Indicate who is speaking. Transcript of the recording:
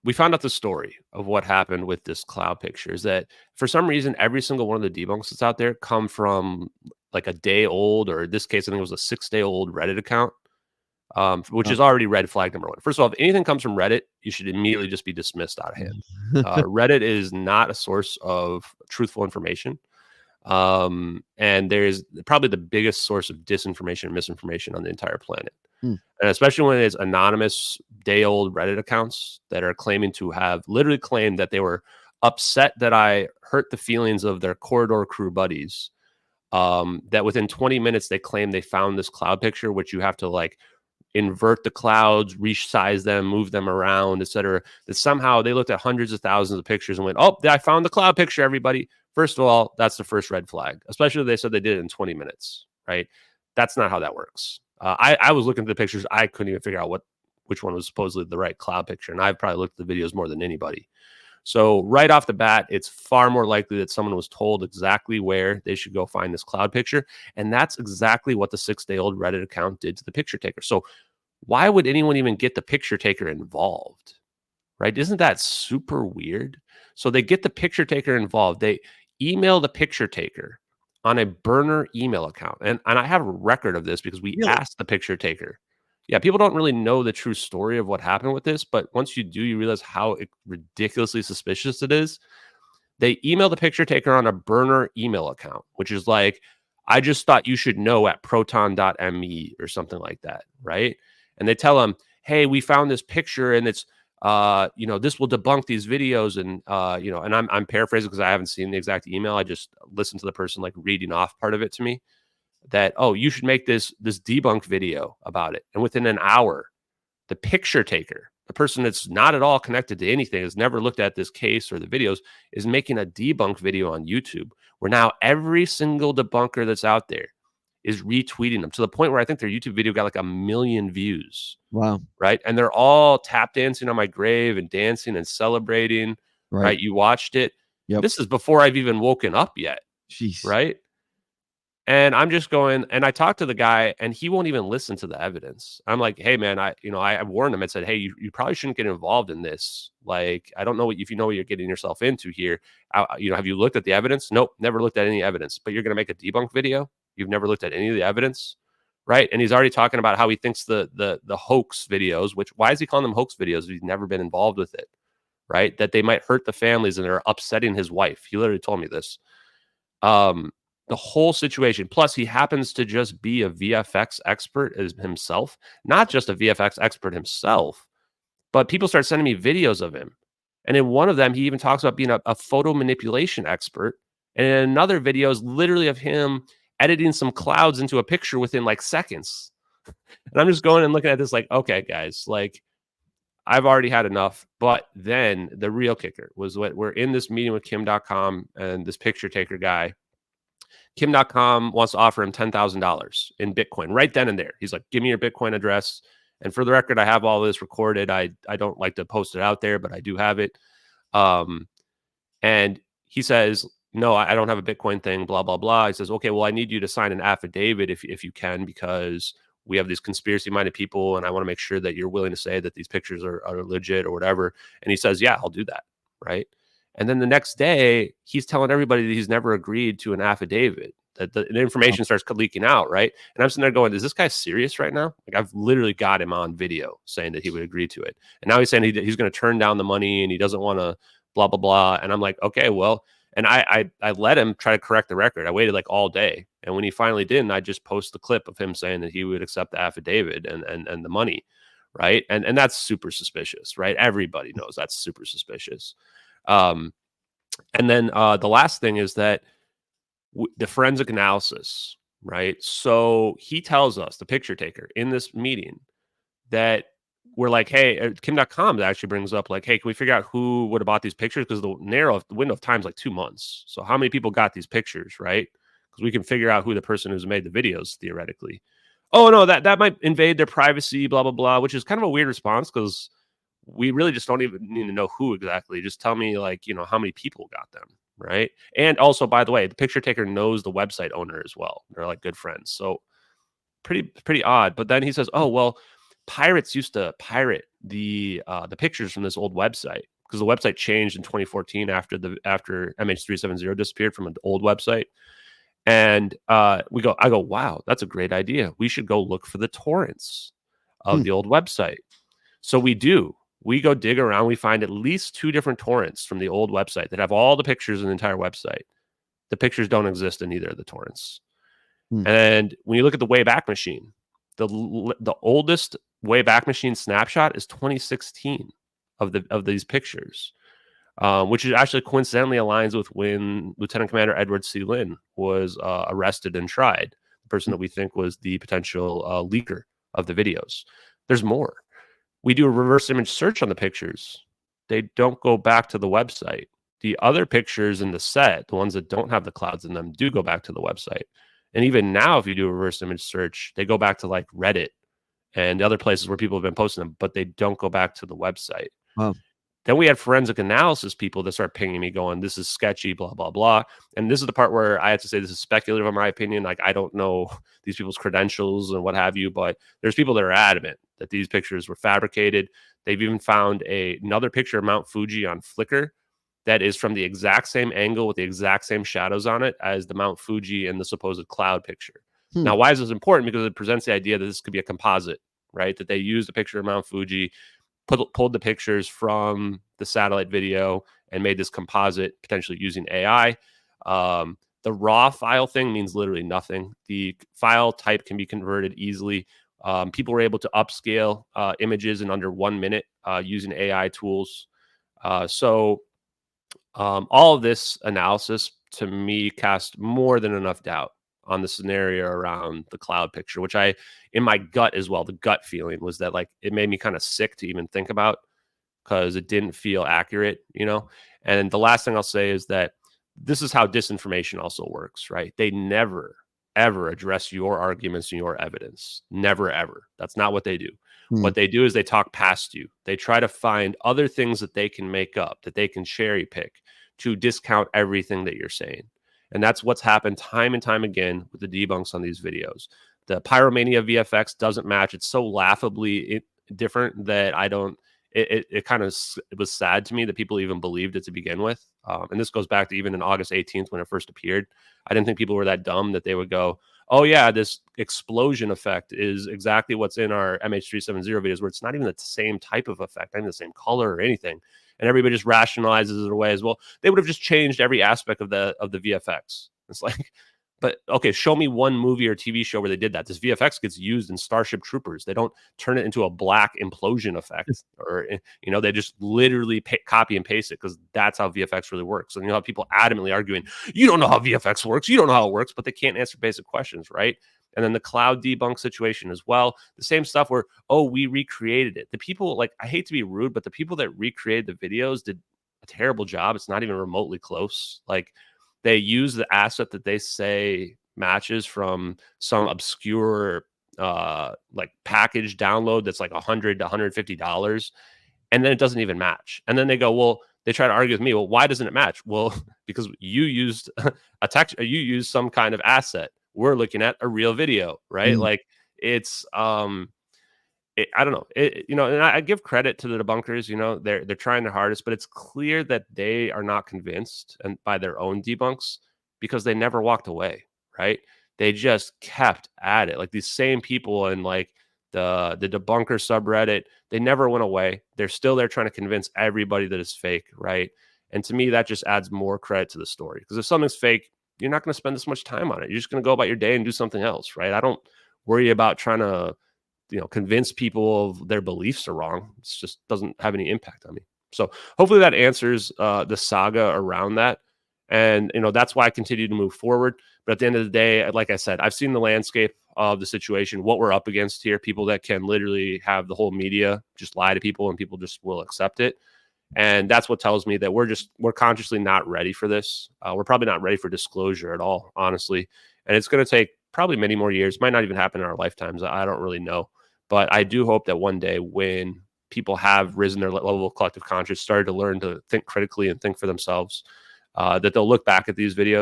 Speaker 1: we found out the story of what happened with this cloud picture is that for some reason, every single one of the debunks that's out there come from like a day old, or in this case, I think it was a 6-day old Reddit account, which is already red flag number one. First of all, if anything comes from Reddit, you should immediately just be dismissed out of hand. Reddit is not a source of truthful information. And there's probably the biggest source of disinformation and misinformation on the entire planet. And especially when it's anonymous day-old Reddit accounts that are claiming to have literally claimed that they were upset that I hurt the feelings of their corridor crew buddies. That within 20 minutes, they claim they found this cloud picture, which you have to like invert the clouds, resize them, move them around, etc. That somehow they looked at hundreds of thousands of pictures and went, oh, I found the cloud picture, everybody. First of all, that's the first red flag, especially if they said they did it in 20 minutes, right? That's not how that works. I was looking at the pictures. I couldn't even figure out which one was supposedly the right cloud picture. And I've probably looked at the videos more than anybody. So right off the bat, it's far more likely that someone was told exactly where they should go find this cloud picture. And that's exactly what the 6-day-old Reddit account did to the picture taker. So why would anyone even get the picture taker involved? Right? Isn't that super weird? So they get the picture taker involved. They email the picture taker on a burner email account. And I have a record of this because we asked the picture taker. Yeah, people don't really know the true story of what happened with this, but once you do, you realize how ridiculously suspicious it is. They email the picture taker on a burner email account, which is like, I just thought you should know at proton.me or something like that, right? And they tell them, hey, we found this picture and it's, this will debunk these videos. And, and I'm paraphrasing because I haven't seen the exact email. I just listened to the person like reading off part of it to me that, oh, you should make this debunk video about it. And within an hour, the picture taker, the person that's not at all connected to anything, has never looked at this case or the videos, is making a debunk video on YouTube where now every single debunker that's out there is retweeting them to the point where I think their YouTube video got like 1 million views.
Speaker 2: Wow.
Speaker 1: Right. And they're all tap dancing on my grave and dancing and celebrating. Right. You watched it. Yep. This is before I've even woken up yet.
Speaker 2: Jeez.
Speaker 1: Right. And I'm just going, and I talked to the guy and he won't even listen to the evidence. I'm like, hey man, I warned him and said, hey, you probably shouldn't get involved in this. Like, I don't know if you know what you're getting yourself into here. Have you looked at the evidence? Nope. Never looked at any evidence, but you're going to make a debunk video. You've never looked at any of the evidence. Right. And he's already talking about how he thinks the hoax videos, why is he calling them hoax videos if he's never been involved with it? Right. That they might hurt the families and they're upsetting his wife. He literally told me this. The whole situation. Plus, he happens to just be a VFX expert himself, not just a VFX expert himself, but people start sending me videos of him. And in one of them, he even talks about being a photo manipulation expert. And in another video is literally of him editing some clouds into a picture within like seconds. And I'm just going and looking at this like, okay, guys, like I've already had enough. But then the real kicker was what we're in this meeting with Kim.com and this picture taker guy. Kim.com wants to offer him $10,000 in Bitcoin right then and there. He's like, give me your Bitcoin address. And for the record, I have all this recorded. I don't like to post it out there, but I do have it. And he says, no, I don't have a Bitcoin thing, blah, blah, blah. He says, okay, well, I need you to sign an affidavit if you can, because we have these conspiracy-minded people, and I want to make sure that you're willing to say that these pictures are legit or whatever. And he says, yeah, I'll do that, right? And then the next day, he's telling everybody that he's never agreed to an affidavit, that the information starts leaking out, right? And I'm sitting there going, is this guy serious right now? Like, I've literally got him on video saying that he would agree to it. And now he's saying he's going to turn down the money and he doesn't want to blah, blah, blah. And I'm like, okay, well, and I let him try to correct the record. I waited like all day. And when he finally didn't, I just post the clip of him saying that he would accept the affidavit and the money, right? And that's super suspicious, right? Everybody knows that's super suspicious. And then the last thing is that the forensic analysis, right? So he tells us, the picture taker, in this meeting that we're like, hey, Kim.com actually brings up like, hey, can we figure out who would have bought these pictures? Because the window of time is like 2 months. So how many people got these pictures, right? Because we can figure out who the person who's made the videos theoretically. Oh, no, that might invade their privacy, blah, blah, blah, which is kind of a weird response because we really just don't even need to know who exactly. Just tell me, like, how many people got them, right? And also, by the way, the picture taker knows the website owner as well. They're like good friends. So pretty odd. But then he says, oh, well, pirates used to pirate the pictures from this old website, because the website changed in 2014 after MH370 disappeared from an old website. And I go, wow, that's a great idea. We should go look for the torrents of the old website. So we do. We go dig around. We find at least 2 different torrents from the old website that have all the pictures in the entire website. The pictures don't exist in either of the torrents. And when you look at the Wayback Machine, the oldest Wayback Machine snapshot is 2016 of these pictures, which is actually coincidentally aligns with when Lieutenant Commander Edward C. Lynn was arrested and tried, the person that we think was the potential leaker of the videos. There's more. We do a reverse image search on the pictures. They don't go back to the website. The other pictures in the set, the ones that don't have the clouds in them, do go back to the website. And even now, if you do a reverse image search, they go back to like Reddit and the other places where people have been posting them, but they don't go back to the website.
Speaker 2: Wow.
Speaker 1: Then we had forensic analysis people that start pinging me going, this is sketchy, blah, blah, blah. And this is the part where I have to say this is speculative in my opinion. Like, I don't know these people's credentials and what have you, but there's people that are adamant that these pictures were fabricated. They've even found another picture of Mount Fuji on Flickr that is from the exact same angle with the exact same shadows on it as the Mount Fuji and the supposed cloud picture. Now, why is this important? Because it presents the idea that this could be a composite, right? That they used a picture of Mount Fuji, pulled the pictures from the satellite video and made this composite, potentially using AI. The raw file thing means literally nothing. The file type can be converted easily. People were able to upscale images in under 1 minute using AI tools. So all of this analysis, to me, cast more than enough doubt on the scenario around the cloud picture, which in my gut as well, the gut feeling was that like it made me kind of sick to even think about, because it didn't feel accurate, And the last thing I'll say is that this is how disinformation also works, right? They never, ever address your arguments and your evidence. Never, ever. That's not what they do. What they do is they talk past you. They try to find other things that they can make up, that they can cherry pick to discount everything that you're saying. And that's what's happened time and time again with the debunks on these videos. The Pyromania VFX doesn't match. It's so laughably different that it kind of, it was sad to me that people even believed it to begin with. And this goes back to even in August 18th when it first appeared. I didn't think people were that dumb that they would go, oh yeah, this explosion effect is exactly what's in our MH370 videos, where it's not even the same type of effect, not even the same color or anything. And everybody just rationalizes it away as well. They would have just changed every aspect of the VFX. It's like, but okay, show me one movie or TV show where they did that. This VFX gets used in Starship Troopers. They don't turn it into a black implosion effect, or they just literally copy and paste it, because that's how VFX really works. And have people adamantly arguing, you don't know how VFX works, you don't know how it works, but they can't answer basic questions, right? And then the cloud debunk situation as well. The same stuff where, oh, we recreated it. The people, like, I hate to be rude, but the people that recreated the videos did a terrible job. It's not even remotely close. Like, they use the asset that they say matches from some obscure like package download that's like $100 to $150, and then it doesn't even match. And then they go, well, they try to argue with me, well, why doesn't it match? Well, because you used you used some kind of asset. We're looking at a real video, right? Like, it's I don't know. And I give credit to the debunkers. They're trying their hardest, but it's clear that they are not convinced and by their own debunks, because they never walked away, right? They just kept at it. Like, these same people in like the debunker subreddit, they never went away. They're still there trying to convince everybody that it's fake, right? And to me, that just adds more credit to the story, because if something's fake, you're not going to spend this much time on it. You're just going to go about your day and do something else, right? I don't worry about trying to convince people of their beliefs are wrong. It just doesn't have any impact on me. So hopefully that answers the saga around that. And, that's why I continue to move forward. But at the end of the day, like I said, I've seen the landscape of the situation, what we're up against here, people that can literally have the whole media just lie to people and people just will accept it. And that's what tells me that we're consciously not ready for this. We're probably not ready for disclosure at all, honestly. And it's going to take probably many more years. Might not even happen in our lifetimes. I don't really know. But I do hope that one day, when people have risen their level of collective conscience, started to learn to think critically and think for themselves, that they'll look back at these videos